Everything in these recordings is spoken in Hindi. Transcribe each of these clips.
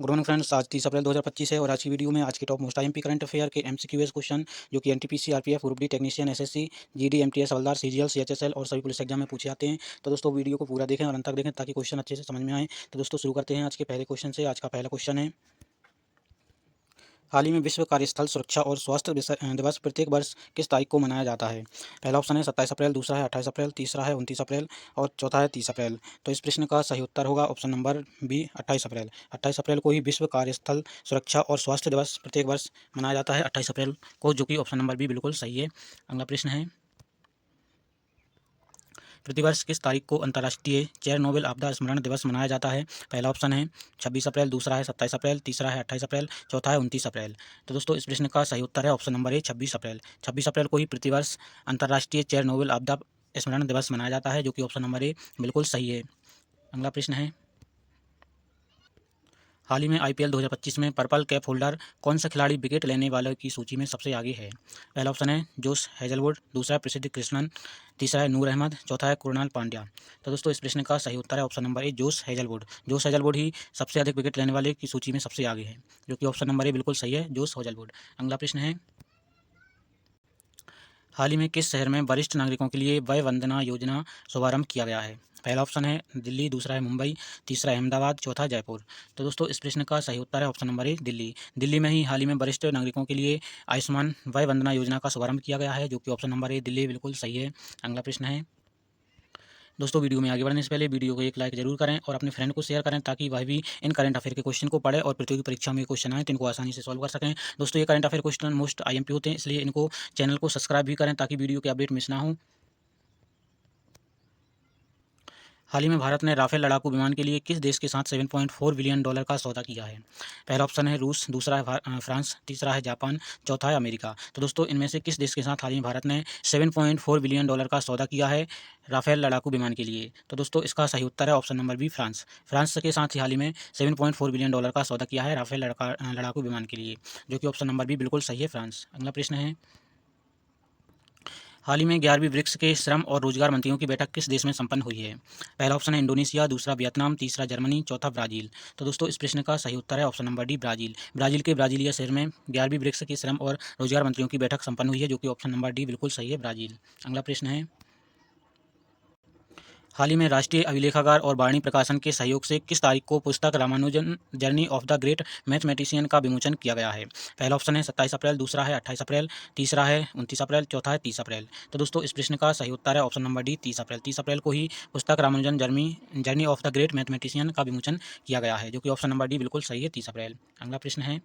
गुड मॉर्निंग फ्रेंड्स, आज 30 अप्रैल 2025 है और आज की वीडियो में आज के top most IMP current affair के एमसीक्यूएस क्वेश्चन जो कि NTPC, RPF, group D technician, SSC, GD, MTS, हवलदार, सीजीएल, सीएचएसएल और सभी पुलिस एग्जाम में पूछे जाते हैं। तो दोस्तों वीडियो को पूरा देखें और अंत तक देखें ताकि क्वेश्चन अच्छे से समझ में आए। तो दोस्तों शुरू करते हैं आज के पहले क्वेश्चन से। आज का पहला क्वेश्चन है, हाल ही में विश्व कार्यस्थल सुरक्षा और स्वास्थ्य दिवस प्रत्येक वर्ष किस तारीख को मनाया जाता है? पहला ऑप्शन है 27 अप्रैल, दूसरा है 28 अप्रैल, तीसरा है 29 अप्रैल और चौथा है 30 अप्रैल। तो इस प्रश्न का सही उत्तर होगा ऑप्शन नंबर बी, 28 अप्रैल। 28 अप्रैल को ही विश्व कार्यस्थल सुरक्षा और स्वास्थ्य दिवस प्रत्येक वर्ष मनाया जाता है 28 अप्रैल को, जो कि ऑप्शन नंबर बी बिल्कुल सही है। अगला प्रश्न है, प्रतिवर्ष किस तारीख को अंतर्राष्ट्रीय चेरनोबिल आपदा स्मरण दिवस मनाया जाता है? पहला ऑप्शन है 26 अप्रैल, दूसरा है 27 अप्रैल, तीसरा है 28 अप्रैल, चौथा है 29 अप्रैल। तो दोस्तों इस प्रश्न का सही उत्तर है ऑप्शन नंबर ए, 26 अप्रैल। 26 अप्रैल को ही प्रतिवर्ष अंतर्राष्ट्रीय चेरनोबिल आपदा स्मरण दिवस मनाया जाता है, जो कि ऑप्शन नंबर ए बिल्कुल सही है। अगला प्रश्न है, हाल ही में आईपीएल 2025 में पर्पल कैप होल्डर कौन सा खिलाड़ी विकेट लेने वालों की सूची में सबसे आगे है? पहला ऑप्शन है जोश हेजलवुड, दूसरा है प्रसिद्ध कृष्णन, तीसरा है नूर अहमद, चौथा है कुणाल पांड्या। तो दोस्तों इस प्रश्न का सही उत्तर है option number A, Josh Hazlewood. Josh Hazlewood ही सबसे अधिक विकेट लेने वाले की सूची में सबसे आगे है, जो कि ऑप्शन नंबर ए बिल्कुल सही है, जोश हेजलवुड। अगला प्रश्न है, हाल ही में किस शहर में वरिष्ठ नागरिकों के लिए वय वंदना योजना शुभारंभ किया गया है? पहला ऑप्शन है दिल्ली, दूसरा है मुंबई, तीसरा है अहमदाबाद, चौथा जयपुर। तो दोस्तों इस प्रश्न का सही उत्तर है option number A, Delhi. Delhi में ही हाल ही में वरिष्ठ नागरिकों के लिए आयुष्मान वय वंदना योजना का शुभारंभ किया गया है, जो कि ऑप्शन नंबर ए, दिल्ली बिल्कुल सही है। अगला प्रश्न है, दोस्तों वीडियो में आगे बढ़ने से पहले वीडियो को एक लाइक जरूर करें और अपने फ्रेंड को शेयर करें ताकि वह भी इन करंट अफेयर के क्वेश्चन को पढ़े और प्रतियोगी परीक्षा में क्वेश्चन आए तो इनको आसानी से सॉल्व कर सकें। दोस्तों ये current affair question most IMP होते हैं, इसलिए इनको चैनल को सब्सक्राइब भी करें ताकि वीडियो के अपडेट मिस ना हो। हाल ही में भारत ने राफेल लड़ाकू विमान के लिए किस देश के साथ $7.4 बिलियन का सौदा किया है? पहला ऑप्शन है रूस, दूसरा है फ्रांस, तीसरा है जापान, चौथा है अमेरिका। तो दोस्तों इनमें से किस देश के साथ हाल ही में भारत ने $7.4 बिलियन का सौदा किया है राफेल लड़ाकू विमान के लिए? तो दोस्तों इसका सही उत्तर है option number B, France. France के साथ ही हाल ही में $7.4 बिलियन का सौदा किया है राफेल लड़ाकू विमान के लिए, जो कि ऑप्शन नंबर बी बिल्कुल सही है, फ्रांस। अगला प्रश्न है, हाल ही में 11वीं ब्रिक्स के श्रम और रोजगार मंत्रियों की बैठक किस देश में संपन्न हुई है? पहला ऑप्शन है इंडोनेशिया, दूसरा वियतनाम, तीसरा जर्मनी, चौथा ब्राजील। तो दोस्तों इस प्रश्न का सही उत्तर है option number D, Brazil. Brazil के ब्राजीलिया शहर में 11वीं ब्रिक्स के श्रम और रोजगार मंत्रियों की बैठक संपन्न हुई है, जो कि ऑप्शन नंबर डी बिल्कुल सही है, ब्राजील। अगला प्रश्न है, हाल ही में राष्ट्रीय अभिलेखागार और वाणी प्रकाशन के सहयोग से किस तारीख को पुस्तक Ramanujan journey of the great mathematician का विमोचन किया गया है? पहला ऑप्शन है 27 अप्रैल, दूसरा है 28 अप्रैल, तीसरा है 29 अप्रैल, चौथा है 30 अप्रैल। तो दोस्तों इस प्रश्न का सही उत्तर है ऑप्शन नंबर डी, 30 अप्रैल। 30 अप्रैल को ही पुस्तक Ramanujan journey of the great mathematician का विमोचन किया गया है, जो कि ऑप्शन नंबर डी बिल्कुल सही है, 30 अप्रैल। अगला प्रश्न है,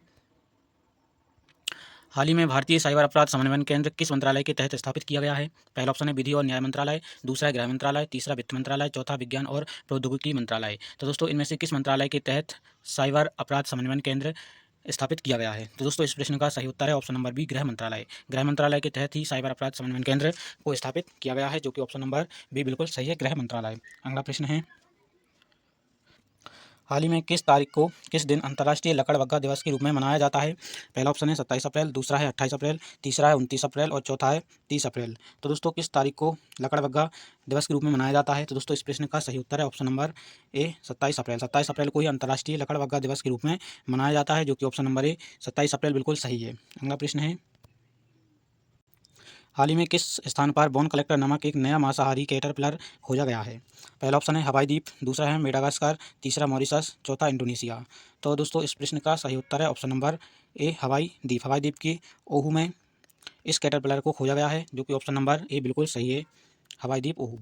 हाल ही में भारतीय साइबर अपराध समन्वयन केंद्र किस मंत्रालय के तहत स्थापित किया गया है? पहला ऑप्शन है विधि और न्याय मंत्रालय, दूसरा है गृह मंत्रालय, तीसरा वित्त मंत्रालय, चौथा विज्ञान और प्रौद्योगिकी मंत्रालय। तो दोस्तों इनमें से किस मंत्रालय के तहत साइबर अपराध समन्वयन केंद्र स्थापित किया गया है? तो दोस्तों इस प्रश्न का सही उत्तर है ऑप्शन नंबर बी, गृह मंत्रालय। गृह मंत्रालय के तहत ही साइबर अपराध समन्वयन केंद्र को स्थापित किया गया है, जो कि ऑप्शन नंबर बी बिल्कुल सही है, गृह मंत्रालय। अगला प्रश्न है, हाल ही में किस तारीख को किस दिन अंतर्राष्ट्रीय लकड़बग्गा दिवस के रूप में मनाया जाता है? पहला ऑप्शन है 27 अप्रैल, दूसरा है 28 अप्रैल, तीसरा है 29 अप्रैल और चौथा है 30 अप्रैल। तो दोस्तों किस तारीख को लकड़बग्गा दिवस के रूप में मनाया जाता है? तो दोस्तों इस प्रश्न का सही उत्तर है ऑप्शन नंबर ए, 27 अप्रैल। 27 अप्रैल को ही अंतर्राष्ट्रीय लकड़बग्गा दिवस के रूप में मनाया जाता है, जो कि ऑप्शन नंबर ए, 27 अप्रैल बिल्कुल सही है। अगला प्रश्न है, हाल ही में किस स्थान पर बोन कलेक्टर नामक एक नया मांसाहारी कैटरपिलर खोजा गया है? पहला ऑप्शन है हवाई द्वीप, दूसरा है मेडागास्कर, तीसरा मॉरिशस, चौथा इंडोनेशिया। तो दोस्तों इस प्रश्न का सही उत्तर है ऑप्शन नंबर ए, हवाई द्वीप। हवाई द्वीप की ओहू में इस कैटरपिलर को खोजा गया है, जो कि ऑप्शन नंबर ए बिल्कुल सही है, हवाई द्वीप ओहू।